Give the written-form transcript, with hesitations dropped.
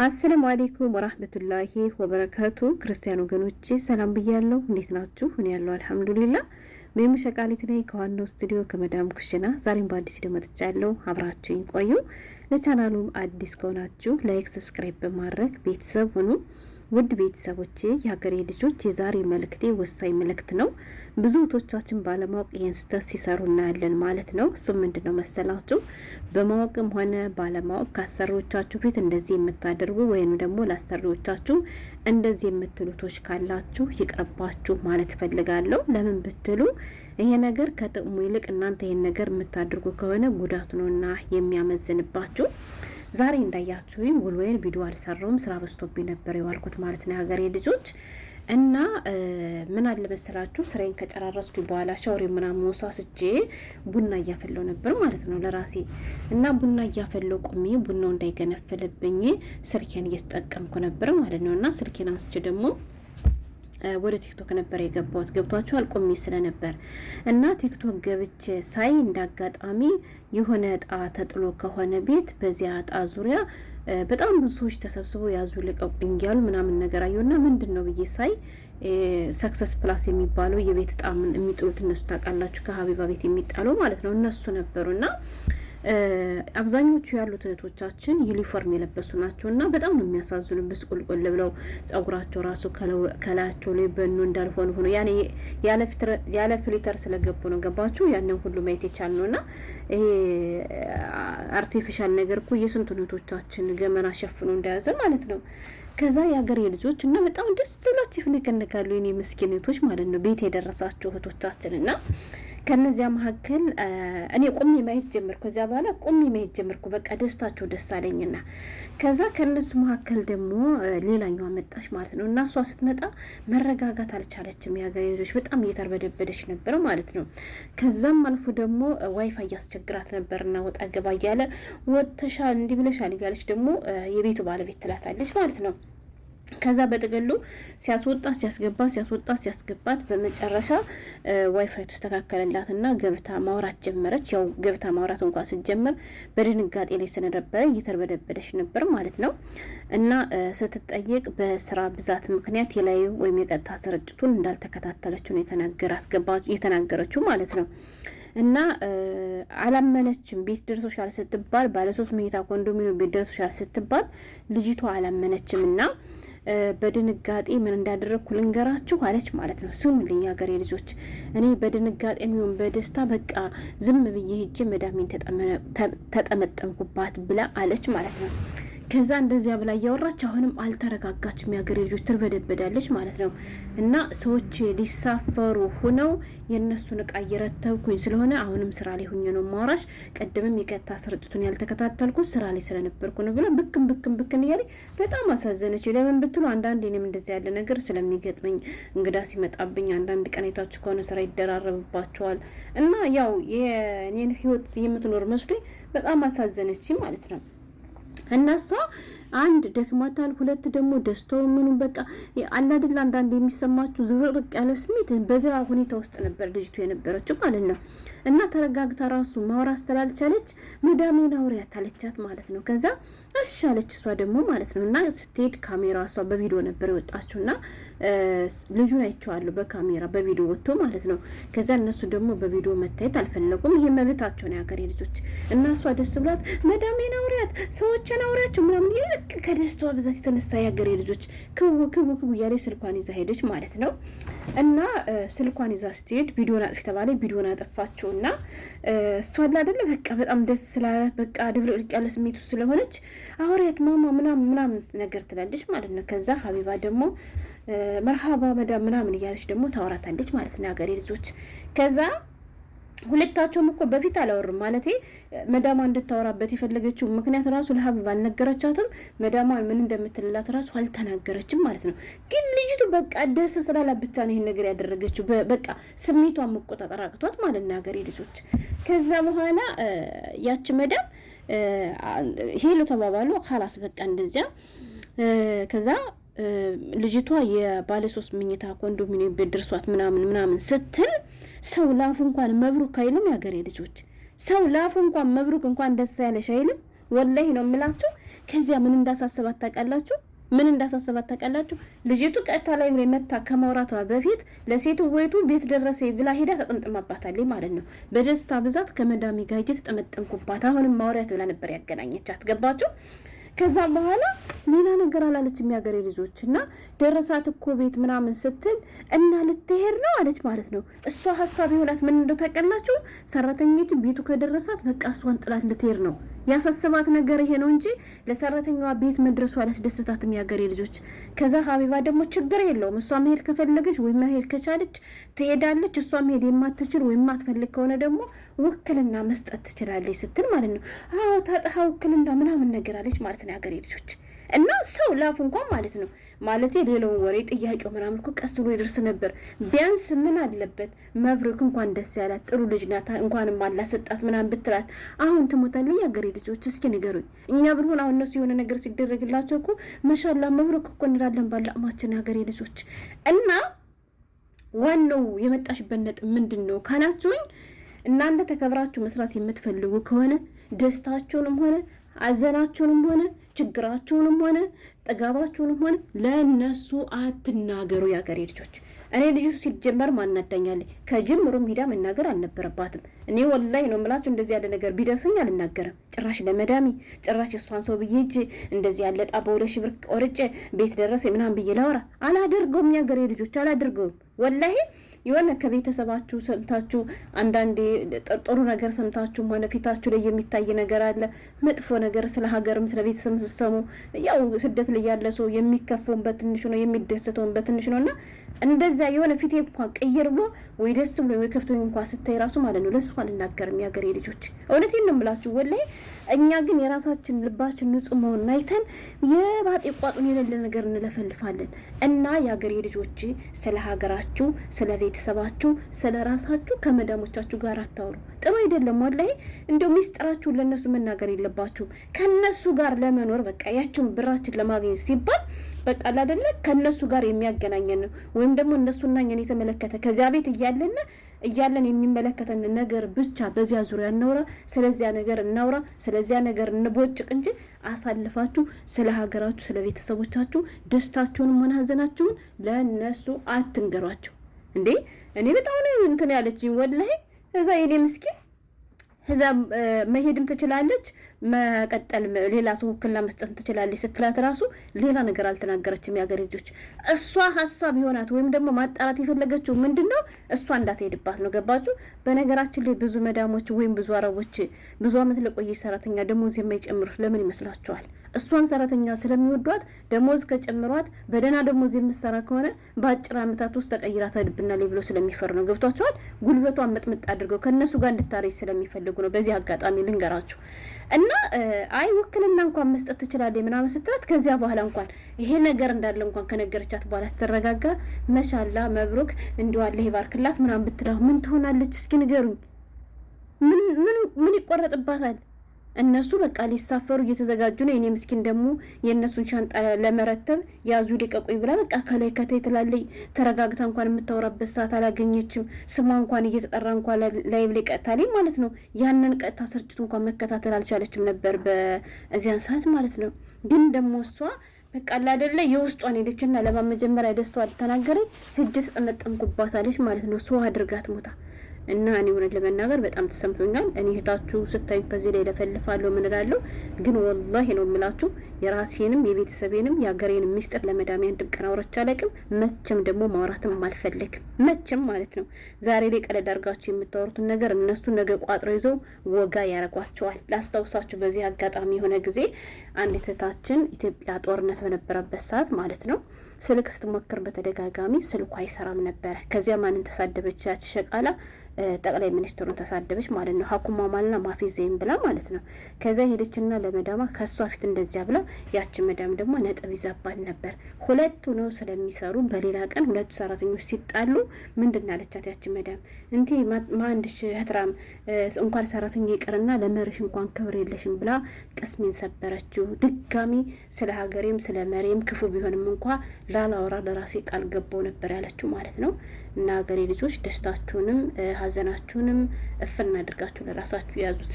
አሰላሙ አለይኩም ወራህመቱላሂ ወበረካቱ። ክርስቲያን ወገኖቼ ሰላም ብያለሁ። እንዴት ናችሁ? እኔ ያለው አልሐምዱሊላህ። ሜሙ ሸቃሊት ነኝ ከዋናው ስቱዲዮ ከመዳም ኩሽና። ዛሬም በአዲስ ቪዲዮ መጥቻለሁ። አብራችሁኝ ቆዩ። ለቻናሉም አዲስ ከሆናችሁ ላይክ፣ ሰብስክራይብ በማድረግ ቤተሰብ ሁኑ። ውድ ቤተሰቦቼ የሀገሬ ልጆች የዛሬ መልእክቴ ወሳኝ መልእክት ነው። ብዙ እህቶቻችን ባለማወቅ ይህን ስህተት ሲሰሩ እናያለን ማለት ነው። እሱም ምንድነው መሰላችሁ? በማወቅም ሆነ ባለማወቅ ከአሰሪዎቻችሁ ፊት እንደዚህ የምታደርጉ ወይም ደግሞ ለአሰሪዎቻችሁ እንደዚህ የምትሉቶች ካላችሁ ይቅርባችሁ ማለት ፈልጋለሁ። ለምን ብትሉ ይሄ ነገር ከጥቅሙ ይልቅ እናንተ ይሄን ነገር የምታደርጉ ከሆነ ጉዳቱ ነውና የሚያመዝንባችሁ። ዛሬ እንዳያችሁ ውሎዬን ቪዲዮ አልሰራውም፣ ስራ በዝቶብኝ ነበር የዋልኩት ማለት ነው ሀገሬ ልጆች። እና ምን አለ መሰላችሁ ስራዬን ከጨራረስኩ በኋላ ሻወሬ ምናምን ወሳስጄ ቡና እያፈለው ነበር ማለት ነው ለራሴ። እና ቡና እያፈለው ቁሜ ቡናው እንዳይገነፍልብኝ ስልኬን እየተጠቀምኩ ነበር ማለት ነው። እና ስልኬን አንስቼ ደግሞ ወደ ቲክቶክ ነበር የገባሁት። ገብቷችሁ አልቆሜ ስለነበር እና ቲክቶክ ገብቼ ሳይ እንዳጋጣሚ የሆነ እጣ ተጥሎ ከሆነ ቤት በዚያ እጣ ዙሪያ በጣም ብዙ ሰዎች ተሰብስበው ያዙ ልቀቁኝ እያሉ ምናምን ነገር አየሁና ምንድነው ብዬ ሳይ ሰክሰስ ፕላስ የሚባለው የቤት እጣ የሚጥሉት እነሱ ታውቃላችሁ፣ ከሀቢባ ቤት የሚጣለው ማለት ነው እነሱ ነበሩና አብዛኞቹ ያሉት እህቶቻችን ዩኒፎርም የለበሱ ናቸው እና በጣም ነው የሚያሳዝኑ። ብስቁልቁል ብለው ጸጉራቸው ራሱ ከላያቸው ላይ በኑ እንዳልሆነ ሆኖ ያኔ ያለ ፍሊተር ስለገቡ ነው። ገባችሁ? ያንን ሁሉ ማየት የቻል ነውና ይሄ አርቲፊሻል ነገር እኮ የስንቱን እህቶቻችን ገመና ሸፍኖ እንደያዘ ማለት ነው። ከዛ የሀገሬ ልጆች እና በጣም ደስ ብላችሁ ይፈነከነካሉ የኔ ምስኪኖች ማለት ነው ቤት የደረሳቸው እህቶቻችን እና ከነዚያ መካከል እኔ ቁሚ ማየት ጀመርኩ። ከዚያ በኋላ ቁሚ ማየት ጀመርኩ። በቃ ደስታቸው ደስ አለኝና ከዛ ከነሱ መካከል ደግሞ ሌላኛዋ መጣች ማለት ነው። እና እሷ ስትመጣ መረጋጋት አልቻለችም። የሀገሬ ልጆች በጣም እየተርበደበደች ነበር ማለት ነው። ከዛም አልፎ ደግሞ ዋይፋይ እያስቸግራት ነበርና ወጣ ገባ እያለ ወጥተሻል እንዲህ ብለሻል እያለች ደግሞ የቤቱ ባለቤት ትላታለች ማለት ነው። ከዛ በጥቅሉ ሲያስወጣት በመጨረሻ ዋይፋይ ተስተካከለላትና ገብታ ማውራት ጀመረች። ያው ገብታ ማውራት እንኳን ስትጀምር በድንጋጤ ላይ ስለነበረ እየተርበደበደች ነበር ማለት ነው። እና ስትጠየቅ በስራ ብዛት ምክንያት የላዩ ወይም የቀጥታ ስርጭቱን እንዳልተከታተለችው ነው የተናገረችው ማለት ነው። እና አላመነችም። ቤት ደርሶሻል ስትባል ባለ3 መኝታ ኮንዶሚኒየም ቤት ደርሶሻል ስትባል ልጅቷ አላመነችም። እና በድንጋጤ ምን እንዳደረግኩ ልንገራችሁ አለች ማለት ነው። ስሙልኝ ሀገሬ ልጆች፣ እኔ በድንጋጤ የሚሆን በደስታ በቃ ዝም ብዬ ሄጄ መዳሜን ተጠመጠምኩባት ብላ አለች ማለት ነው። ከዛ እንደዚያ ብላ እያወራች አሁንም አልተረጋጋችም። የሀገሬ ልጆች ትርበደበዳለች ማለት ነው። እና ሰዎች ሊሳፈሩ ሆነው የእነሱን እቃ እየረተብኩኝ ስለሆነ አሁንም ስራ ላይ ሁኜ ነው ማውራሽ። ቀደምም የቀጥታ ስርጭቱን ያልተከታተልኩት ስራ ላይ ስለነበርኩ ነው ብላ ብክን እያለኝ በጣም አሳዘነች። ለምን ብትሉ አንዳንድ እኔም እንደዚያ ያለ ነገር ስለሚገጥመኝ እንግዳ ሲመጣብኝ አንዳንድ ቀኔታችሁ ከሆነ ስራ ይደራረብባቸዋል እና ያው የኔን ህይወት የምትኖር መስሎኝ በጣም አሳዘነች ማለት ነው። እናሷ አንድ ደክማታል፣ ሁለት ደግሞ ደስታው ምኑን በቃ አላድላ አንዳንድ የሚሰማችሁ ዝብርቅ ያለ ስሜት በዚያ ሁኔታ ውስጥ ነበር ልጅቱ የነበረችው ማለት ነው። እና ተረጋግታ ራሱ ማውራት ስላልቻለች መዳሜን አውሪያት አለቻት ማለት ነው። ከዛ እሺ አለች እሷ ደግሞ ማለት ነው። እና ስትሄድ ካሜራ እሷ በቪዲዮ ነበር የወጣችው እና ልጁን አይቼዋለሁ በካሜራ በቪዲዮ ወጥቶ ማለት ነው። ከዛ እነሱ ደግሞ በቪዲዮ መታየት አልፈለጉም። ይሄ መብታቸው ነው የሀገሬ ልጆች። እና እሷ ደስ ብላት መዳሜን አውሪያት ሰዎችን አውሪያቸው ምናምን ከደስታዋ ብዛት የተነሳ የሀገሬ ልጆች ክቡ እያለ ስልኳን ይዛ ሄደች ማለት ነው። እና ስልኳን ይዛ ስትሄድ ቪዲዮን አጥፊ ተባለ። ቪዲዮን አጠፋችው እና እሷ አይደለ በቃ በጣም ደስ ስላለ በቃ ድብልቅልቅ ያለ ስሜቱ ስለሆነች አውሪያት ማማ ምናምን ነገር ትላለች ማለት ነው። ከዛ ሀቢባ ደግሞ መርሃባ መዳም ምናምን እያለች ደግሞ ታወራታለች ማለት ነው የሀገሬ ልጆች። ከዛ ሁለታቸውም እኮ በፊት አላወሩም ማለት መዳማ እንድታወራበት የፈለገችው ምክንያት ራሱ ለሀቢባ አልነገረቻትም። መዳማ ምን እንደምትልላት ራሱ አልተናገረችም ማለት ነው። ግን ልጅቱ በቃ ደስ ስላላት ብቻ ነው ይሄን ነገር ያደረገችው። በቃ ስሜቷን መቆጣጠር አቅቷት ማለት ነው ሀገሬ ልጆች። ከዛ በኋላ ያች መዳም ሄሎ ተባባሉ። ኻላስ በቃ እንደዚያ ከዛ ልጅቷ የባለ3 መኝታ ኮንዶሚኒየም ቤት ደርሷት ምናምን ስትል ሰው ላፍ እንኳን መብሩክ አይልም። ያገሬ ልጆች ሰው ላፍ እንኳን መብሩክ እንኳን ደስ ያለሽ አይልም። ወላሂ ነው የምላችሁ። ከዚያ ምን እንዳሳሰባት ታውቃላችሁ? ምን እንዳሳሰባት ታውቃላችሁ? ልጅቱ ቀጥታ ላይ መታ ከማውራቷ በፊት ለሴቱ ወይቱ ቤት ደረሰ ብላ ሄዳ ተጠምጥማባታለች ማለት ነው። በደስታ ብዛት ከመዳሚ ጋር ሂጅ ተጠመጠምኩባት፣ አሁንም ማውሪያት ብላ ነበር ያገናኘቻት። ገባችሁ? ከዛ በኋላ ሌላ ነገር አላለች የሚያገሬ ልጆች እና ደረሳት እኮ ቤት ምናምን ስትል እና ልትሄድ ነው አለች ማለት ነው። እሷ ሀሳብ የሆናት ምን እንደው ታውቃላችሁ? ሰራተኛቱ ቤቱ ከደረሳት በቃ እሷን ጥላት ልትሄድ ነው። ያሳስባት ነገር ይሄ ነው እንጂ ለሰራተኛዋ ቤት መድረሱ አላስደሰታት የሚያገሬ ልጆች። ከዛ ሀቢባ ደግሞ ችግር የለውም እሷ መሄድ ከፈለገች ወይም መሄድ ከቻለች ትሄዳለች። እሷ መሄድ የማትችል ወይም የማትፈልግ ከሆነ ደግሞ ውክልና መስጠት ትችላለች ስትል ማለት ነው። አዎ ታጠሃ ውክልና ምናምን ነገር አለች ማለት ነው ያገሬ ልጆች። እና ሰው ላፍ እንኳን ማለት ነው ማለት ሌላውን ወሬ ጥያቄው ምናምን እኮ ቀስ ብሎ ይደርስ ነበር። ቢያንስ ምን አለበት መብሩክ እንኳን ደስ ያላት ጥሩ ልጅ ናት እንኳንም አላሰጣት ምናምን ብትላት አሁን ትሞታለች። ያገሬ ልጆች እስኪ ንገሩኝ። እኛ ብንሆን አሁን እነሱ የሆነ ነገር ሲደረግላቸው እኮ መሻላ መብሩክ እኮ እንላለን ባላማችን ያገሬ ልጆች። እና ዋናው የመጣሽበት ነጥብ ምንድን ነው ካላችሁኝ፣ እናንተ ተከብራችሁ መስራት የምትፈልጉ ከሆነ ደስታችሁንም ሆነ አዘናችሁንም ሆነ ችግራችሁንም ሆነ ጥጋባችሁንም ሆነ ለነሱ አትናገሩ ያገሬ ልጆች። እኔ ልጅ ሲጀመር ማናዳኛለች ከጅምሩም ሂዳ መናገር አልነበረባትም። እኔ ወላሂ ነው የምላችሁ እንደዚህ ያለ ነገር ቢደርሰኝ አልናገርም። ጭራሽ ለመዳሚ ጭራሽ እሷን ሰው ብዬ እጅ እንደዚህ ያለ ጣ በ2 ሺህ ብር ቆርጬ ቤት ደረሰ ምናምን ብዬ ላወራ አላደርገውም። ያገሬ ልጆች አላደርገውም ወላሂ። የሆነ ከቤተሰባችሁ ሰምታችሁ አንዳንዴ ጥሩ ነገር ሰምታችሁም ሆነ ፊታችሁ ላይ የሚታይ ነገር አለ። መጥፎ ነገር ስለ ሀገርም ስለ ቤተሰብ ስትሰሙ ያው ስደት ላይ ያለ ሰው የሚከፈውን በትንሹ ነው የሚደሰተውን በትንሹ ነው። እና እንደዛ የሆነ ፊቴ እንኳን ቀይር ብሎ ወይ ደስ ብሎ ወይ ከፍቶኝ እንኳን ስታይ ራሱ ማለት ነው ለሱ አልናገርም ያገሬ ልጆች። እውነቴን ነው የምላችሁ ወላሂ። እኛ ግን የራሳችን ልባችን ንጹህ መሆን አይተን የባጤ ቋጡን የሌለ ነገር እንለፈልፋለን። እና ያገሬ ልጆች ስለ ሀገራችሁ ስለ ቤተሰባችሁ ስለ ራሳችሁ ከመዳሞቻችሁ ጋር አታውሩ። ጥሩ አይደለም ወላሂ። እንደው ሚስጥራችሁን ለነሱ መናገር የለባችሁም። ከነሱ ጋር ለመኖር በቃ ያችን ብራችን ለማግኘት ሲባል በቃ አይደለ ከነሱ ጋር የሚያገናኘን ነው። ወይም ደግሞ እነሱና እኛን የተመለከተ ከዚያ ቤት እያለን የሚመለከተን ነገር ብቻ በዚያ ዙሪያ እናውራ፣ ስለዚያ ነገር እናውራ፣ ስለዚያ ነገር እንቦጭቅ እንጂ አሳልፋችሁ ስለ ሀገራችሁ ስለ ቤተሰቦቻችሁ ደስታችሁንም ሆነ ሀዘናችሁን ለነሱ አትንገሯቸው። እንዴ እኔ በጣም ነው እንትን ያለችኝ ወላሂ። እዛ የኔ ምስኪን እዛ መሄድም ትችላለች መቀጠል ሌላ ሰው ውክልና መስጠት ትችላለች ስትላት ራሱ ሌላ ነገር አልተናገረችም ያገሬ ልጆች። እሷ ሀሳብ ይሆናት ወይም ደግሞ ማጣራት የፈለገችው ምንድነው እሷ እንዳትሄድባት ነው። ገባችሁ? በነገራችን ላይ ብዙ መዳሞች ወይም ብዙ አረቦች ብዙ አመት ለቆየች ሰራተኛ ደሞዝ የማይጨምሩት ለምን ይመስላችኋል? እሷን ሰራተኛ ስለሚወዷት ደሞዝ ከጨምሯት በደህና ደሞዝ የምትሰራ ከሆነ በአጭር አመታት ውስጥ ተቀይራ ትሄድብናለች ብሎ ስለሚፈሩ ነው። ገብቷቸዋል? ጉልበቷን መጥምጥ አድርገው ከእነሱ ጋር እንድታረጅ ስለሚፈልጉ ነው። በዚህ አጋጣሚ ልንገራችሁ እና አይ ውክልና እንኳን መስጠት ትችላለች ምናምን ስትላት ከዚያ በኋላ እንኳን ይሄ ነገር እንዳለ እንኳን ከነገረቻት በኋላ ስትረጋጋ መሻላ መብሩክ እንዲዋለ ይባርክላት ምናምን ብትለው ምን ትሆናለች? እስኪ ንገሩኝ። ምን ይቆረጥባታል? እነሱ በቃ ሊሳፈሩ እየተዘጋጁ ነው። እኔ ምስኪን ደግሞ የእነሱን ሻንጣ ለመረተብ ያዙ ሊቀቁኝ ብላ በቃ ከላይ ከታይ ትላለች። ተረጋግታ እንኳን የምታወራበት ሰዓት አላገኘችም። ስሟ እንኳን እየተጠራ እንኳን ላይቭ ላይ ቀጥታለች ማለት ነው። ያንን ቀጥታ ስርጭቱ እንኳን መከታተል አልቻለችም ነበር በዚያን ሰዓት ማለት ነው። ግን ደግሞ እሷ በቃ አይደለ የውስጧን ሄደችና ለማመጀመሪያ ደስቷ አልተናገረኝ ህጅ ተጠመጠምኩባታለች ማለት ነው። ሰው አድርጋት ሞታ እና እኔ ሆነ ለመናገር በጣም ተሰምቶኛል። እኔ እህታችሁ ስታይ ከዚህ ላይ ለፈልፋለሁ ምን እላለሁ፣ ግን ወላሂ ነው የምላችሁ የራሴንም የቤተሰቤንም የሀገሬንም ሚስጥር ለመዳሜ አንድም ቀን አውርቼ አላውቅም። መቼም ደግሞ ማውራትም አልፈልግም መቼም ማለት ነው። ዛሬ ላይ ቀለድ አድርጋችሁ የምታወሩትን ነገር እነሱ ነገ ቋጥረው ይዘው ወጋ ያረጓቸዋል። ላስታውሳችሁ በዚህ አጋጣሚ የሆነ ጊዜ አንዲት እህታችን ኢትዮጵያ ጦርነት በነበረበት ሰዓት ማለት ነው ስልክ ስትሞክር በተደጋጋሚ ስልኩ አይሰራም ነበረ። ከዚያ ማንን ተሳደበች? ያች ሸቃላ ጠቅላይ ሚኒስትሩን ተሳደበች ማለት ነው። ሀኩማ ማልና ማፊ ዘይም ብላ ማለት ነው። ከዛ ሄደችና ለመዳማ ከሷ ፊት እንደዚያ ብላ ያቺ መዳም ደግሞ ነጥብ ይዛባል ነበር። ሁለቱ ነው ስለሚሰሩ በሌላ ቀን ሁለቱ ሰራተኞች ሲጣሉ ምንድን ያለቻት ያቺ መዳም እንዴ ማንድሽ ህትራም እንኳን ሰራተኛ ይቀርና ለመሪሽ እንኳን ክብር የለሽም ብላ ቅስሜን ሰበረችው። ድጋሚ ስለ ሀገሬም ስለ መሬም ክፉ ቢሆንም እንኳ ላላወራ ለራሴ ቃል ገባው ነበር ያለችው ማለት ነው። እና ሀገሬ ልጆች ደስታችሁንም ሀዘናችሁንም እፍና አድርጋችሁ ለራሳችሁ ያዙት።